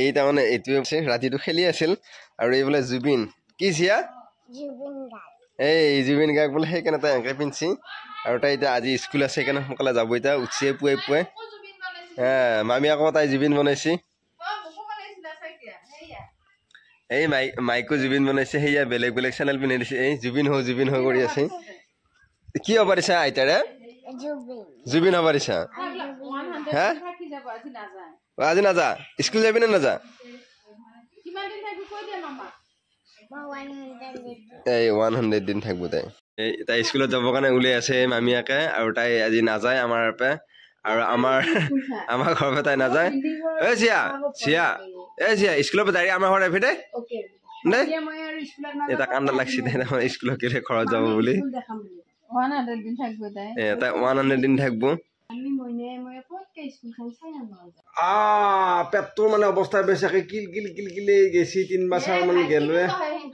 এই তাৰমানে এইটোৱে ৰাতিটো খেলি আছিল আৰু এই বোলে জুবিন কি চিয়া এই জুবিন গাৰ্গ বোলে সেইকাৰণে তাই এনেকৈ পিন্ধছি আৰু তাই এতিয়া আজি স্কুল আছে সেইকাৰণে সোনকালে যাব এতিয়া উঠিয়ে পুৱাই মামী আকৌ তাই জুবিন বনাইছি এই মাইকো জুবিন বনাইছে সেয়া বেলেগ বেলেগ চেনেল পিন্ধাই দিছে এই জুবিন হৈ কৰি আছে কি হ'ব পাৰিছা আইতাৰে জুবিন হ'ব পাৰিছা হা আজি নাযা স্কুল যাবি নে নাযা এই 100 দিন থাকবো তাই স্কুলত যাবৰ কাৰণে উলিয়াই আছে মামীয়াকে আৰু তাই আজি নাযায় আমাৰ পৰা আৰু আমাৰ ঘৰৰ পৰা তাই নাযায় এই চিয়া স্কুলৰ পৰা ডাইৰেক্ট আমাৰ ঘৰত আহিবি দেই এটা কান্দা লাগছি স্কুলত গেলে ঘৰত যাব বুলি 100 দিন থাকবো তাই 100 দিন থাকবো পেটটোৰ মানে অৱস্থা বেছিকে কিল গেছি 3 বছৰ মান গেলোৱে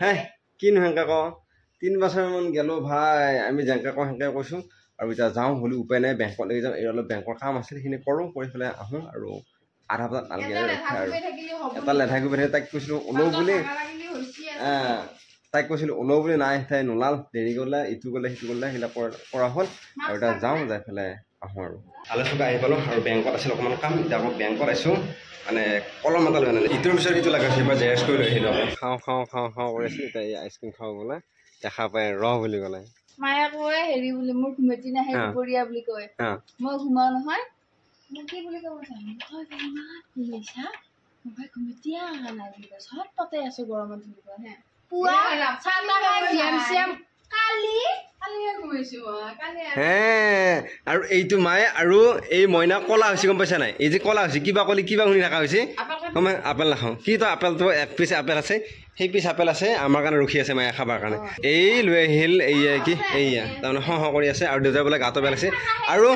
হে কিনো হেংকা ক 3 বছৰ মান গেলো ভাই আমি যেংকা কওঁ হেংকা কৈছো আৰু এতিয়া যাওঁ হলি উপায় নাই বেংকত লাগি যাওঁ এই অলপ বেংকৰ কাম আছিল সেইখিনি কৰোঁ কৰি পেলাই আহোঁ আৰু আধা বজাত নালাগে আৰু এটা লেঠাই গৈ তাইক কৈছিলোঁ ওলও বুলি তাইক কৈছিলোঁ ওলও বুলি নাই তাই নোলাল দেৰি গ'লে ইটো গ'লে সিটো গ'লে সেইবিলাক কৰা হ'ল আৰু এতিয়া যাওঁ যাই পেলাই আহোঁ আৰু আলোচনা আহি পালোঁ আৰু বেংকত আছিল অকণমান কাম এতিয়া আকৌ বেংকত আহিছোঁ মানে কলম এটা লৈ আনিলে ইটোৰ পিছত ইটো লাগে সেইবাৰ জেৰেক্স কৰি লৈ আহিলোঁ খাওঁ কৰি আছিলোঁ এতিয়া এই আইচক্ৰীম খাওঁ বোলে দেখা পাই ৰ বুলি ক'লে মায়ে কয় হেৰি বুলি মোৰ ঘুমতি নাহে দুপৰীয়া বুলি কয় মই ঘুমাও নহয় মোক কি বুলি ক'ব মই ঘুমতিয়া অহা নাই বুলি কয় চব পাতে আছো গৰমত বুলি কয় হে পুৱা আৰু এইটো মায়ে আৰু এই মইনা কলা হৈছে গম পাইছা নাই এই যে কলা হৈছে কিবা কলি কিবা শুনি থকা হৈছে আপেল নাখাওঁ কি তো আপেলটো 1 পিচ আপেল আছে সেই পিচ আপেল আছে আমাৰ কাৰণে ৰখি আছে মায়ে খাবৰ কাৰণে এই লৈ আহিল এইয়া কি এইয়া তাৰমানে কৰি আছে আৰু দেউতাই বোলে গাটো বেয়া লাগিছে আৰু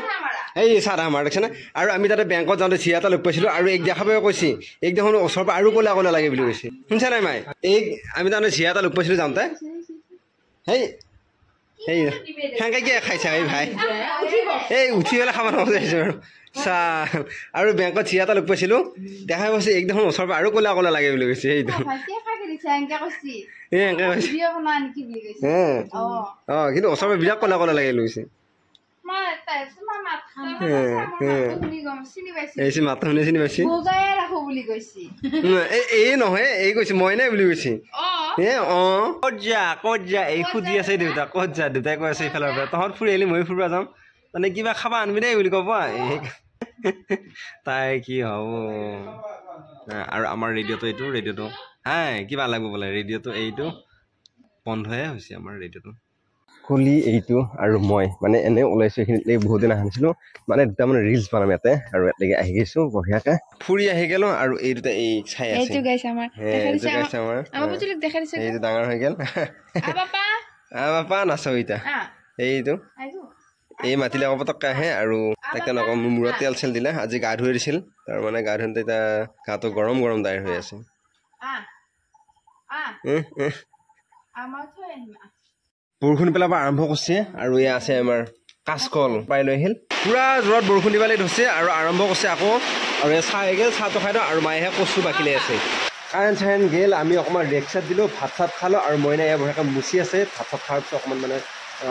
এই চাহ আমাৰ দেখিছেনে আৰু আমি তাতে বেংকত যাওঁতে চিয়া এটা লগ পাইছিলোঁ আৰু এক দেখাব কৈছে এক দেখোন ওচৰৰ পৰা আৰু ক'লা লাগে বুলি কৈছে শুনিছা নাই মায়ে এই আমি তাৰমানে চিয়া এটা লগ পাইছিলোঁ যাওঁতে সেই সেনেকৈ কি খাইছা এই ভাই এই উঠি পেলাই খাব নোৱাৰিছোঁ আৰু চাহ আৰু বেংকত চিয়া এটা লগ পাইছিলোঁ দেখা পাইছে এক দেখোন ওচৰৰ পৰা আৰু ক'লা লাগে বুলি কৈছে সেইটো কিন্তু ওচৰৰ পৰা বিৰাট ক'লা লাগে বুলি কৈছে মাথা শুনি চিনি পাইছে এই নহয় এই কৈছে মই নাই বুলি কৈছে ক'ত যা এই সুধি আছে দেউতা ক'ত যা দেউতাই কৈ আছে এইফালৰ পৰা তহঁত ফুৰি আহিলি মই ফুৰিব যাম মানে কিবা খাবা আনবি দেই বুলি ক'ব তাই কি হ'ব আৰু আমাৰ ৰেডিঅ'টো কিবা লাগিব বোলে ৰেডিঅ'টো এইটো বন্ধহে হৈছে আমাৰ ৰেডিঅ'টো কলি এইটো আৰু মই মানে এনে ওলাইছোঁ এইখিনিত বহুত দিন অহা নাছিলোঁ মানে দুটা মানে ৰিলছ বনাম ইয়াতে আৰু ইয়ালৈকে আহি গৈছোঁ বঢ়িয়াকৈ ফুৰি আহি গ'লোঁ আৰু এই দুটা এই চাই আছে এইটো ডাঙৰ হৈ গ'ল বাপা নাচাওঁ এতিয়া এইটো এই মাতিলে আকৌ পটককৈ আহে আৰু তাকে নকওঁ মোৰ মূৰত তেল চেল দিলে আজি গা ধুই দিছিল তাৰমানে গা ধুওঁতে এতিয়া গাটো গৰম দাইৰ হৈ আছে বৰষুণ পেলাব আৰম্ভ কৰিছে আৰু এয়া আছে আমাৰ কাচকল পাই লৈ আহিল পুৰা জোৰত বৰষুণ দিবলৈ ধৰিছে আৰু আৰম্ভ কৰিছে আকৌ আৰু চাহ হৈ গ'ল চাহটো খাই দিওঁ আৰু মায়েহে কচু বাকিলে আছে কাৰেণ্ট গ'ল আমি অকণমান ৰেক্সাত দিলোঁ ভাত চাত খালোঁ আৰু মইনা এয়া বঢ়িয়াকৈ মুচি আছে ভাত চাত খোৱাৰ পিছত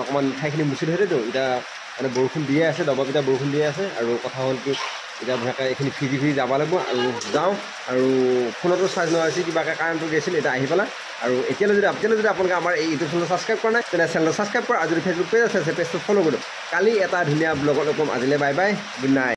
অকণমান ঠাইখিনি মুচি ধৰিলেতো এতিয়া মানে বৰষুণ দিয়ে আছে দবা পিটা বৰষুণ দিয়ে আছে আৰু কথা হ'ল কি এতিয়া বঢ়িয়াকৈ এইখিনি ভিজি যাব লাগিব আৰু যাওঁ আৰু ফোনতো চাৰ্জ নহৈছে কিবাকৈ কাৰেণ্টটো গৈছিল এতিয়া আহি পেলাই আৰু এতিয়ালৈ যদি আপোনালোকে আমাৰ এই ইউটিউব চেনেল ছাবস্ক্ৰাইব কৰা নাই তেনে চেনেলটো ছাবস্ক্ৰাইব কৰা আৰু যদি ফেচবুক পেজ আছে পেজটো ফ'ল' কৰোঁ কালি এটা ধুনীয়া ব্লগত লগ পাম আজিলৈ বাই বাই গুড নাইট